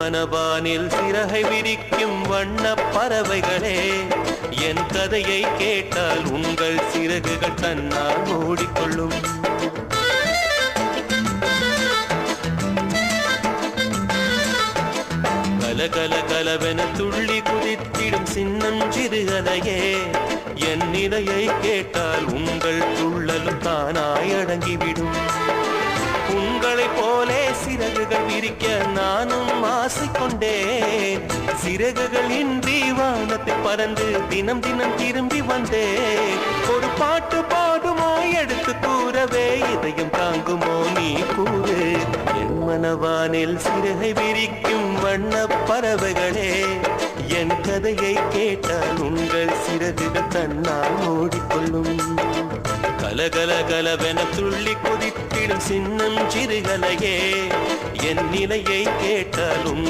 மனவானில் சிறகை விரிக்கும் வண்ணப் பறவைகளே, என் கதையை கேட்டால் உங்கள் சிறகுகள் தன்னால் மூடிக்கொள்ளும். கலகல கலவென துள்ளி குதித்திடும் சின்னம் சிறுகலையே, என் நிலையை கேட்டால் உங்கள் துள்ளலும் தானாய் அடங்கிவிடும். உங்களைப் போலே சிறகுகள் விரிக்க நானும் ஆசைக்கொண்டேன். சிறகுகள் இன்றி வானத்தில் பறந்து தினம் தினம் திரும்பி வந்தேன். ஒரு பாட்டு பாடுமோ எடுத்து கூறவே, இதயம் தாங்குமோ நீ கூறு. என் மனவானில் சிறகை விரிக்கும் வண்ணப் பறவைகளே, என் கதையை கேட்டால் உங்கள் சிறகுகள் தன்னால் மூடிக்கொள்ளும். கலகல கலவென துள்ளி குதித்திடும் சின்னம் சிறுகலையே, என் நிலையை கேட்டாலும்